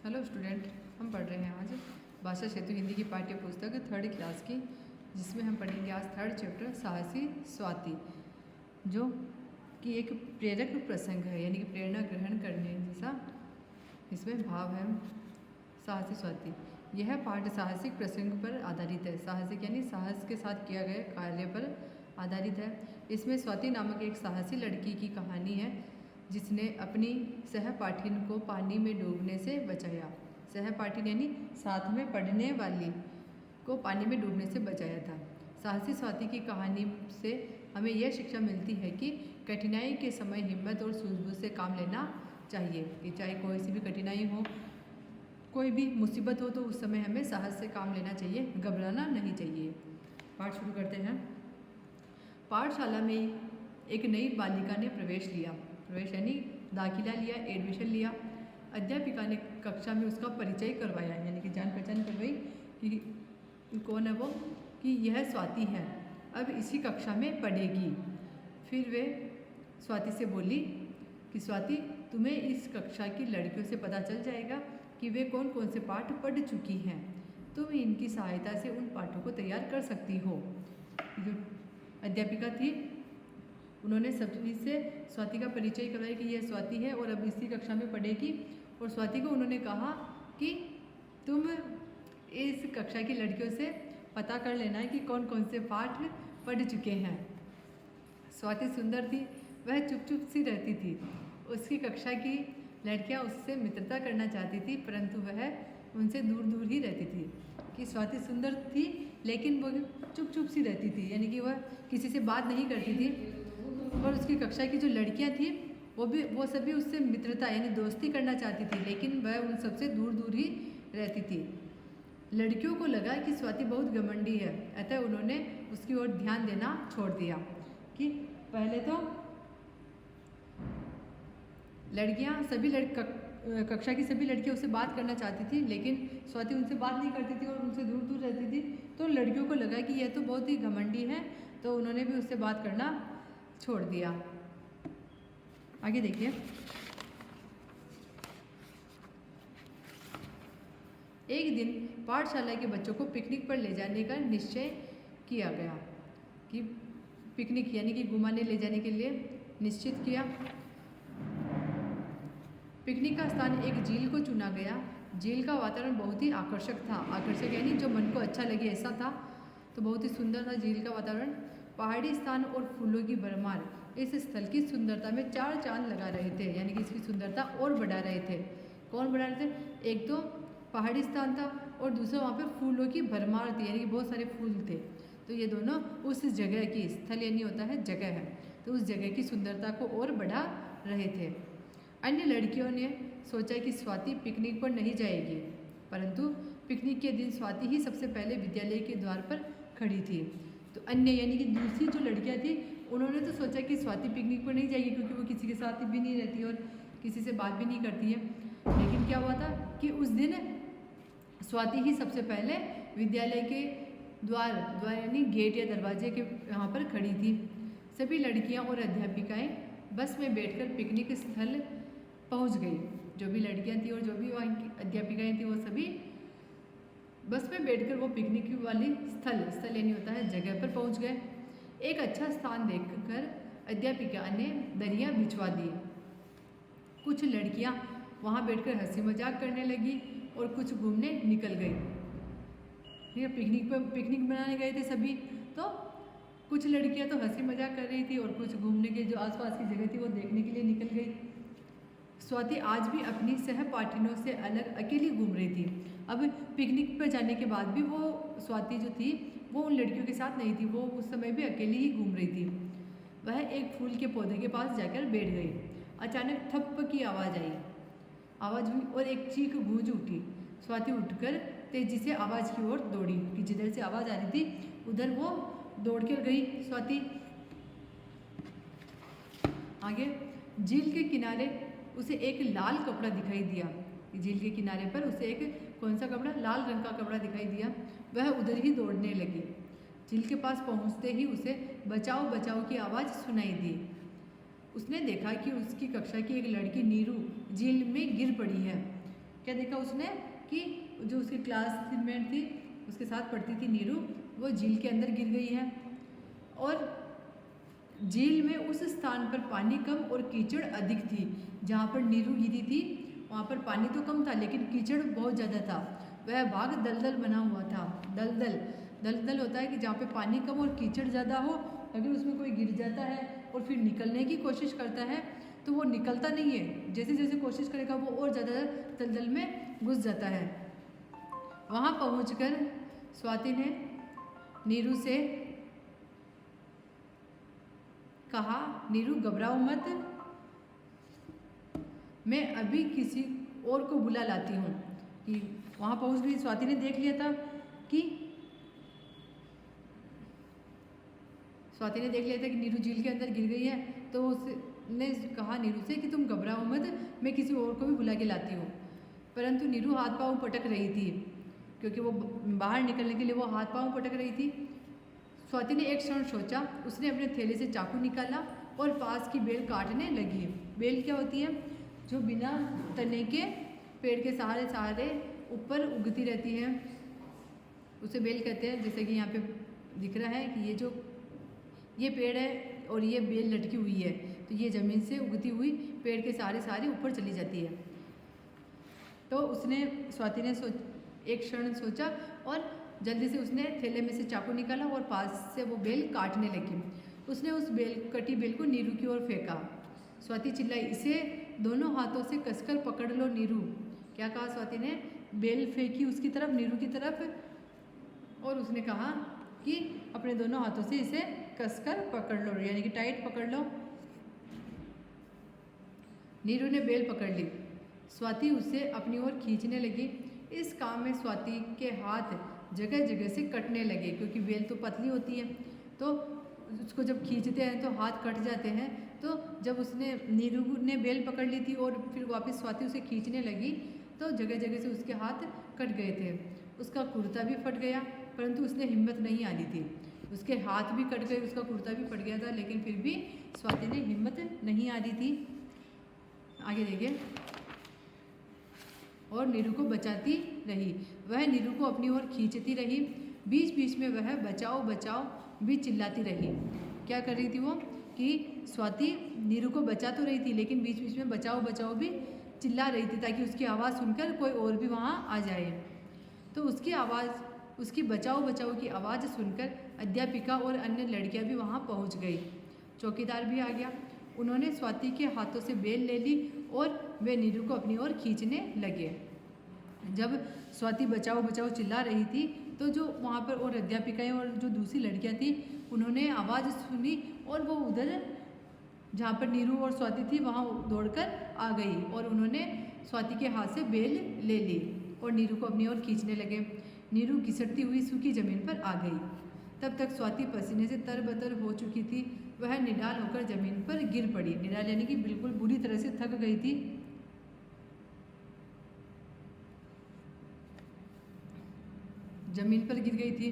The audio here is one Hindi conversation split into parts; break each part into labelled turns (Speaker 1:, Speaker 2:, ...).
Speaker 1: हेलो स्टूडेंट, हम पढ़ रहे हैं आज भाषा सेतु हिंदी की पाठ्य पुस्तक थर्ड क्लास की, जिसमें हम पढ़ेंगे आज थर्ड चैप्टर साहसी स्वाति, जो कि एक प्रेरक प्रसंग है, यानी कि प्रेरणा ग्रहण करने जैसा इसमें भाव है। साहसी स्वाति यह पाठ साहसिक प्रसंग पर आधारित है। साहसिक यानी साहस के साथ किया गया कार्य पर आधारित है। इसमें स्वाति नामक एक साहसी लड़की की कहानी है, जिसने अपनी सहपाठिन को पानी में डूबने से बचाया। सहपाठिन यानी साथ में पढ़ने वाली को पानी में डूबने से बचाया था। साहसी स्वाति की कहानी से हमें यह शिक्षा मिलती है कि कठिनाई के समय हिम्मत और सूझबूझ से काम लेना चाहिए। कि चाहे कोई सी भी कठिनाई हो, कोई भी मुसीबत हो, तो उस समय हमें साहस से काम लेना चाहिए, घबराना नहीं चाहिए। पाठ शुरू करते हैं। पाठशाला में एक नई बालिका ने प्रवेश लिया। प्रवेश यानी दाखिला लिया, एडमिशन लिया। अध्यापिका ने कक्षा में उसका परिचय करवाया, यानी कि जान पहचान करवाई कि कौन है वो, कि यह स्वाति है, अब इसी कक्षा में पढ़ेगी। फिर वे स्वाति से बोली कि स्वाति, तुम्हें इस कक्षा की लड़कियों से पता चल जाएगा कि वे कौन कौन से पाठ पढ़ चुकी हैं। तुम इनकी सहायता से उन पाठों को तैयार कर सकती हो। जो अध्यापिका थी, उन्होंने सभी से स्वाति का परिचय करवाया कि यह स्वाति है और अब इसी कक्षा में पढ़ेगी। और स्वाति को उन्होंने कहा कि तुम इस कक्षा की लड़कियों से पता कर लेना है कि कौन कौन से पाठ पढ़ चुके हैं। स्वाति सुंदर थी, वह चुप चुप सी रहती थी। उसकी कक्षा की लड़कियां उससे मित्रता करना चाहती थी, परंतु वह उनसे दूर दूर ही रहती थी। कि स्वाति सुंदर थी, लेकिन वो चुप चुप सी रहती थी, यानी कि वह किसी से बात नहीं करती थी। और उसकी कक्षा की जो लड़कियां थी, वो सभी उससे मित्रता यानी दोस्ती करना चाहती थी, लेकिन वह उन सबसे दूर दूर ही रहती थी। लड़कियों को लगा कि स्वाति बहुत घमंडी है, अतः उन्होंने उसकी ओर ध्यान देना छोड़ दिया। कि पहले तो लड़कियां सभी कक्षा की सभी लड़कियां उससे बात करना चाहती थी, लेकिन स्वाति उनसे बात नहीं करती थी और उनसे दूर दूर रहती थी। तो लड़कियों को लगा कि यह तो बहुत ही घमंडी है, तो उन्होंने भी उससे बात करना छोड़ दिया। आगे देखिए। एक दिन पाठशाला के बच्चों को पिकनिक पर ले जाने का निश्चय किया गया। कि पिकनिक यानी कि घुमाने ले जाने के लिए निश्चित किया। पिकनिक का स्थान एक झील को चुना गया। झील का वातावरण बहुत ही आकर्षक था। आकर्षक यानी जो मन को अच्छा लगे ऐसा था। तो बहुत ही सुंदर था झील का वातावरण। पहाड़ी स्थान और फूलों की भरमार इस स्थल की सुंदरता में चार चांद लगा रहे थे, यानी कि इसकी सुंदरता और बढ़ा रहे थे। कौन बढ़ा रहे थे? एक तो पहाड़ी स्थान था और दूसरा वहाँ पर फूलों की भरमार थी, यानी कि बहुत सारे फूल थे। तो ये दोनों उस जगह की, स्थल यानी होता है जगह है, तो उस जगह की सुंदरता को और बढ़ा रहे थे। अन्य लड़कियों ने सोचा कि स्वाति पिकनिक पर नहीं जाएगी, परंतु पिकनिक के दिन स्वाति ही सबसे पहले विद्यालय के द्वार पर खड़ी थी। तो अन्य यानी कि दूसरी जो लड़कियां थी, उन्होंने तो सोचा कि स्वाति पिकनिक पर नहीं जाएगी, क्योंकि वो किसी के साथ भी नहीं रहती और किसी से बात भी नहीं करती है। लेकिन क्या हुआ था कि उस दिन स्वाति ही सबसे पहले विद्यालय के द्वार यानी गेट या दरवाजे के यहाँ पर खड़ी थी। सभी लड़कियाँ और अध्यापिकाएँ बस में बैठकर पिकनिक स्थल पहुँच गई। जो भी लड़कियाँ थी और जो भी वहाँ की अध्यापिकाएँ थी, वो सभी बस में बैठकर वो पिकनिक वाली स्थल यानी होता है जगह पर पहुंच गए। एक अच्छा स्थान देखकर अध्यापिका ने दरिया बिछवा दी। कुछ लड़कियां वहां बैठकर हंसी मजाक करने लगी और कुछ घूमने निकल गई। पिकनिक मनाने गए थे सभी, तो कुछ लड़कियां तो हंसी मजाक कर रही थी और कुछ घूमने के जो आसपास की जगह थी वो देखने के लिए निकल गई। स्वाति आज भी अपनी सहपाठिनों से अलग अकेली घूम रही थी। अब पिकनिक पर जाने के बाद भी वो स्वाति जो थी वो उन लड़कियों के साथ नहीं थी, वो उस समय भी अकेली ही घूम रही थी। वह एक फूल के पौधे के पास जाकर बैठ गई। अचानक थप्प की आवाज़ आई, आवाज़ हुई और एक चीख गूंज उठी। स्वाति उठकर तेजी से आवाज़ की ओर दौड़ी कि जिधर से आवाज़ आ रही थी उधर वो दौड़ कर गई। स्वाति आगे झील के किनारे उसे एक लाल कपड़ा दिखाई दिया। झील के किनारे पर उसे एक कौन सा कपड़ा? लाल रंग का कपड़ा दिखाई दिया। वह उधर ही दौड़ने लगी। झील के पास पहुंचते ही उसे बचाओ बचाओ की आवाज़ सुनाई दी। उसने देखा कि उसकी कक्षा की एक लड़की नीरू झील में गिर पड़ी है। क्या देखा उसने कि जो उसकी क्लासमेट थी, उसके साथ पढ़ती थी नीरू, वो झील के अंदर गिर गई है और झील में उस स्थान पर पानी कम और कीचड़ अधिक थी। जहाँ पर नीरू गिरी थी वहाँ पर पानी तो कम था लेकिन कीचड़ बहुत ज़्यादा था। वह भाग दलदल बना हुआ था। दलदल दलदल होता है कि जहाँ पे पानी कम और कीचड़ ज़्यादा हो, अगर उसमें कोई गिर जाता है और फिर निकलने की कोशिश करता है तो वो निकलता नहीं है, जैसे जैसे कोशिश करेगा वो और ज़्यादा दलदल में घुस जाता है। वहाँ पहुंचकर स्वाति ने नीरू से कहा, नीरू घबराओ मत, मैं अभी किसी और को बुला लाती हूँ। कि वहाँ पहुँच गई, स्वाति ने देख लिया था कि नीरू झील के अंदर गिर गई है, तो उसने कहा नीरू से कि तुम घबराओ मत, मैं किसी और को भी बुला के लाती हूँ। परंतु नीरू हाथ पाँव पटक रही थी, क्योंकि वो बाहर निकलने के लिए वो हाथ पाँव पटक रही थी। स्वाति ने एक क्षण सोचा, उसने अपने थैले से चाकू निकाला और पास की बेल काटने लगी। बेल क्या होती है? जो बिना तने के पेड़ के सहारे सहारे ऊपर उगती रहती है, उसे बेल कहते हैं। जैसे कि यहाँ पे दिख रहा है कि ये पेड़ है और ये बेल लटकी हुई है, तो ये ज़मीन से उगती हुई पेड़ के सहारे सहारे ऊपर चली जाती है। तो स्वाति ने एक क्षण सोचा और जल्दी से उसने थैले में से चाकू निकाला और पास से वो बेल काटने लगी। उसने उस कटी बेल को नीरू की ओर फेंका। स्वाति चिल्लाई, इसे दोनों हाथों से कसकर पकड़ लो नीरू। क्या कहा स्वाति ने? बेल फेंकी उसकी तरफ, नीरू की तरफ, और उसने कहा कि अपने दोनों हाथों से इसे कसकर पकड़ लो, यानी कि टाइट पकड़ लो। नीरू ने बेल पकड़ ली। स्वाति उसे अपनी ओर खींचने लगी। इस काम में स्वाति के हाथ जगह जगह से कटने लगे, क्योंकि बेल तो पतली होती है, तो उसको जब खींचते हैं तो हाथ कट जाते हैं। तो जब नीरू ने बेल पकड़ ली थी और फिर वापस स्वाति उसे खींचने लगी, तो जगह जगह से उसके हाथ कट गए थे। उसका कुर्ता भी फट गया, परंतु उसने हिम्मत नहीं हारी थी। उसके हाथ भी कट गए, उसका कुर्ता भी फट गया था, लेकिन फिर भी स्वाति ने हिम्मत नहीं हारी थी। आगे देखिए। और नीरू को बचाती रही। वह नीरू को अपनी ओर खींचती रही। बीच बीच में वह बचाओ बचाओ भी चिल्लाती रही। क्या कर रही थी वो? कि स्वाति नीरू को बचा तो रही थी, लेकिन बीच बीच में बचाओ बचाओ भी चिल्ला रही थी, ताकि उसकी आवाज़ सुनकर कोई और भी वहाँ आ जाए। तो उसकी बचाओ बचाओ की आवाज़ सुनकर अध्यापिका और अन्य लड़कियाँ भी वहाँ पहुँच गई। चौकीदार भी आ गया। उन्होंने स्वाति के हाथों से बेल ले ली और वे नीरू को अपनी ओर खींचने लगे। जब स्वाति बचाओ बचाओ चिल्ला रही थी, तो जो वहाँ पर और अध्यापिकाएं और जो दूसरी लड़कियाँ थी, उन्होंने आवाज़ सुनी और वो उधर जहाँ पर नीरू और स्वाति थी वहाँ दौड़कर आ गई और उन्होंने स्वाति के हाथ से बेल ले ली और नीरू को अपनी ओर खींचने लगे। नीरू घिसटती हुई सूखी जमीन पर आ गई। तब तक स्वाति पसीने से तरबतर हो चुकी थी। वह निढाल होकर जमीन पर गिर पड़ी। निढाल यानी कि बिल्कुल बुरी तरह से थक गई थी। जमीन पर गिर गई थी।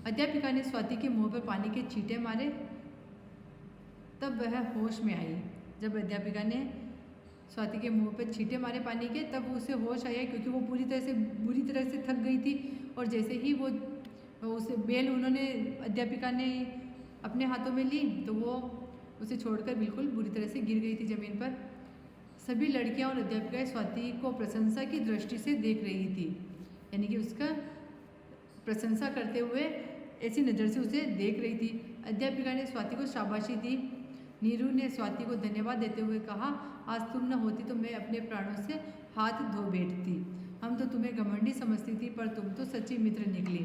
Speaker 1: अध्यापिका ने स्वाति के मुंह पर पानी के छींटे मारे, तब वह होश में आई। जब अध्यापिका ने स्वाति के मुंह पर छींटे मारे पानी के, तब उसे होश आया, क्योंकि वो बुरी तरह से थक गई थी। और जैसे ही वो उसे बेल उन्होंने अध्यापिका ने अपने हाथों में ली, तो वो उसे छोड़कर बिल्कुल बुरी तरह से गिर गई थी जमीन पर। सभी लड़कियां और अध्यापिकाएं स्वाति को प्रशंसा की दृष्टि से देख रही थी, यानी कि उसका प्रशंसा करते हुए ऐसी नज़र से उसे देख रही थी। अध्यापिका ने स्वाति को शाबाशी दी। नीरू ने स्वाति को धन्यवाद देते हुए कहा, आज तुम न होती तो मैं अपने प्राणों से हाथ धो बैठती। हम तो तुम्हें घमंडी समझती थी, पर तुम तो सच्ची मित्र निकली।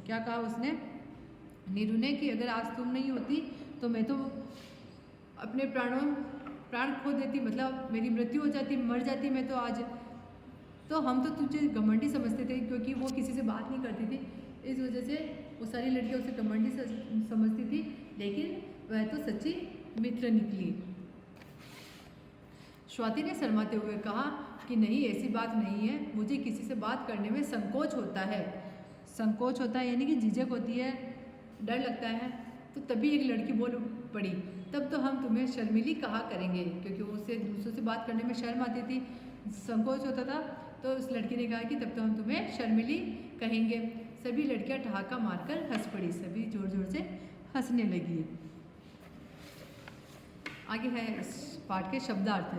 Speaker 1: क्या कहा उसने? नीरू ने कि अगर आज तुम नहीं होती तो मैं तो अपने प्राण खो देती, मतलब मेरी मृत्यु हो जाती, मर जाती मैं तो आज। तो हम तो तुझे घमंडी समझते थे, क्योंकि वो किसी से बात नहीं करती थी, इस वजह से वो सारी लड़कियां उसे घमंडी समझती थी, लेकिन वह तो सच्ची मित्र निकली। स्वाति ने शर्माते हुए कहा कि नहीं, ऐसी बात नहीं है, मुझे किसी से बात करने में संकोच होता है। संकोच होता है यानी कि झिझक होती है, डर लगता है। तो तभी एक लड़की बोल पड़ी, तब तो हम तुम्हें शर्मिली कहा करेंगे, क्योंकि उसे दूसरों से बात करने में शर्म आती थी। संकोच होता था, तो उस लड़की ने कहा कि तब तो हम तुम्हें शर्मिली कहेंगे। सभी लड़कियां ठहाका मारकर हंस पड़ी, सभी जोर जोर से हंसने लगी। आगे है इस पाठ के शब्दार्थ।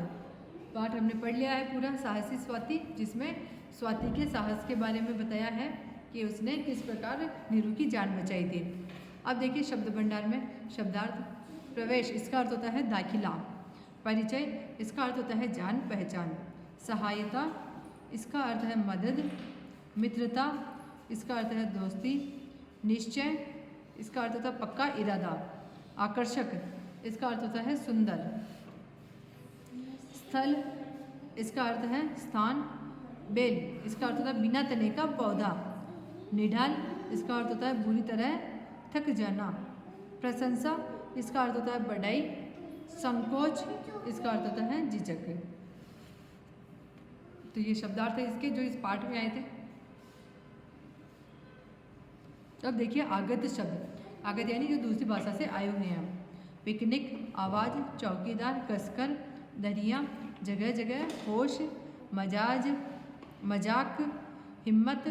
Speaker 1: पाठ हमने पढ़ लिया है पूरा, साहसी स्वाति, जिसमें स्वाति के साहस के बारे में बताया है कि उसने किस प्रकार नीरू की जान बचाई थी। अब देखिए शब्द भंडार में शब्दार्थ। प्रवेश, इसका अर्थ होता है दाखिला। परिचय, इसका अर्थ होता है जान पहचान। सहायता, इसका अर्थ है मदद। मित्रता, इसका अर्थ है दोस्ती। निश्चय, इसका अर्थ होता है पक्का इरादा। आकर्षक, इसका अर्थ होता है सुंदर। स्थल, इसका अर्थ है स्थान। बेल, इसका अर्थ होता है बिना तने का पौधा। निढाल, इसका अर्थ होता है बुरी तरह थक जाना। प्रशंसा, इसका अर्थ होता है बढ़ाई। संकोच, इसका अर्थ होता है झिझक। तो ये शब्दार्थ है इसके जो इस पाठ में आए थे। अब देखिए आगत शब्द। आगत यानी जो दूसरी भाषा से आए हुए हैं। पिकनिक, आवाज़, चौकीदार, कसकर, दरिया, जगह जगह, होश, मजाज, मजाक, हिम्मत,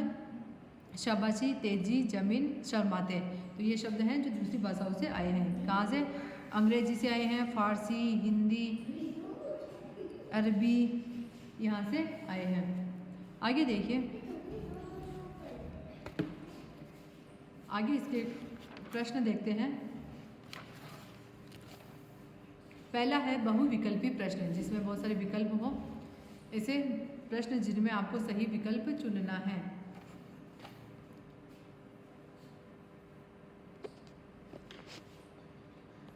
Speaker 1: शाबाशी, तेजी, जमीन, शर्माते। तो ये शब्द हैं जो दूसरी भाषाओं से आए हैं। कहाँ से? अंग्रेजी से आए हैं, फारसी, हिंदी, अरबी, यहाँ से आए हैं। आगे देखिए, आगे इसके प्रश्न देखते हैं। पहला है बहुविकल्पी प्रश्न, जिसमें बहुत सारे विकल्प हों। ऐसे प्रश्न जिनमें आपको सही विकल्प चुनना है।